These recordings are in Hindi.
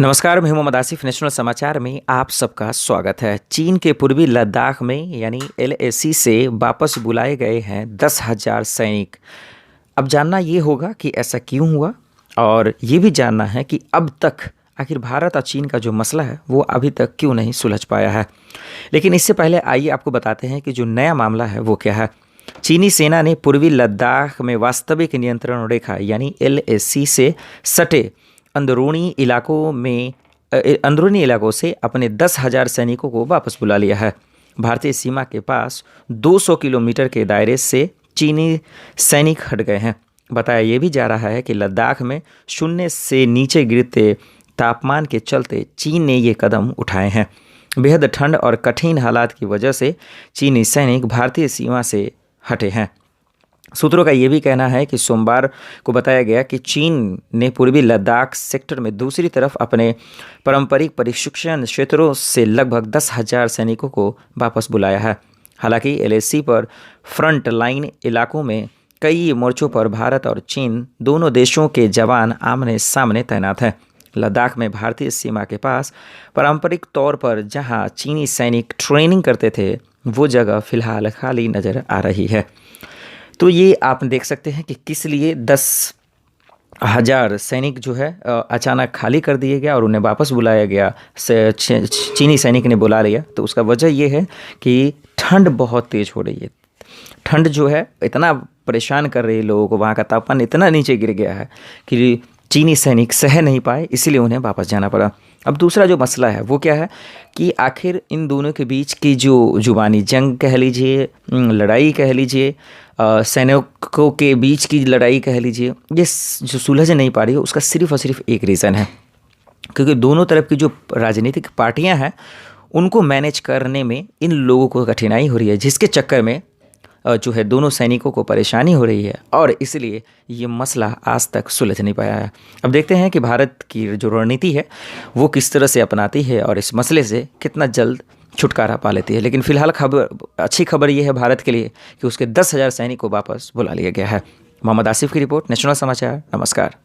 नमस्कार, मैं मोहम्मद आसिफ। नेशनल समाचार में आप सबका स्वागत है। चीन के पूर्वी लद्दाख में यानी एलएसी से वापस बुलाए गए हैं 10,000 सैनिक। अब जानना ये होगा कि ऐसा क्यों हुआ और ये भी जानना है कि अब तक आखिर भारत और चीन का जो मसला है वो अभी तक क्यों नहीं सुलझ पाया है। लेकिन इससे पहले आइए आपको बताते हैं कि जो नया मामला है वो क्या है। चीनी सेना ने पूर्वी लद्दाख में वास्तविक नियंत्रण रेखा यानी एलएसी से सटे अंदरूनी इलाकों से अपने 10,000 सैनिकों को वापस बुला लिया है। भारतीय सीमा के पास 200 किलोमीटर के दायरे से चीनी सैनिक हट गए हैं। बताया ये भी जा रहा है कि लद्दाख में शून्य से नीचे गिरते तापमान के चलते चीन ने ये कदम उठाए हैं। बेहद ठंड और कठिन हालात की वजह से चीनी सैनिक भारतीय सीमा से हटे हैं। सूत्रों का ये भी कहना है कि सोमवार को बताया गया कि चीन ने पूर्वी लद्दाख सेक्टर में दूसरी तरफ अपने पारंपरिक प्रशिक्षण क्षेत्रों से लगभग 10,000 सैनिकों को वापस बुलाया है। हालांकि एलएसी पर फ्रंट लाइन इलाकों में कई मोर्चों पर भारत और चीन दोनों देशों के जवान आमने सामने तैनात हैं। लद्दाख में भारतीय सीमा के पास पारंपरिक तौर पर जहां चीनी सैनिक ट्रेनिंग करते थे वो जगह फिलहाल खाली नज़र आ रही है। तो ये आप देख सकते हैं कि किस लिए 10,000 सैनिक जो है अचानक खाली कर दिए गया और उन्हें वापस बुलाया गया। चीनी सैनिक ने बुला लिया। तो उसका वजह ये है कि ठंड बहुत तेज़ हो रही है। ठंड जो है इतना परेशान कर रही है लोगों को, वहाँ का तापमान इतना नीचे गिर गया है कि चीनी सैनिक सह नहीं पाए, इसीलिए उन्हें वापस जाना पड़ा। अब दूसरा जो मसला है वो क्या है कि आखिर इन दोनों के बीच की जो जुबानी जंग कह लीजिए, लड़ाई कह लीजिए, सैनिकों के बीच की लड़ाई कह लीजिए, ये जो सुलझ नहीं पा रही है उसका सिर्फ और सिर्फ एक रीज़न है, क्योंकि दोनों तरफ की जो राजनीतिक पार्टियां हैं उनको मैनेज करने में इन लोगों को कठिनाई हो रही है, जिसके चक्कर में जो है दोनों सैनिकों को परेशानी हो रही है और इसलिए ये मसला आज तक सुलझ नहीं पाया है। अब देखते हैं कि भारत की जो रणनीति है वो किस तरह से अपनाती है और इस मसले से कितना जल्द छुटकारा पा लेती है। लेकिन फिलहाल अच्छी खबर ये है भारत के लिए कि उसके 10,000 सैनिक को वापस बुला लिया गया है। मोहम्मद आसिफ की रिपोर्ट, नेशनल समाचार। नमस्कार।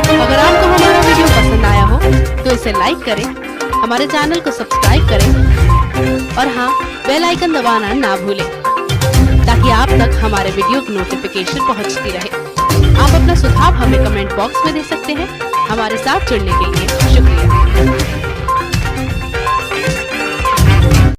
अगर आपको हमारा वीडियो पसंद आया हो तो इसे लाइक करें, हमारे चैनल को सब्सक्राइब करें और हाँ, बेल आइकन दबाना ना भूलें ताकि आप तक हमारे वीडियो की नोटिफिकेशन पहुंचती रहे। आप अपना सुझाव हमें कमेंट बॉक्स में दे सकते हैं। हमारे साथ जुड़ने के लिए शुक्रिया।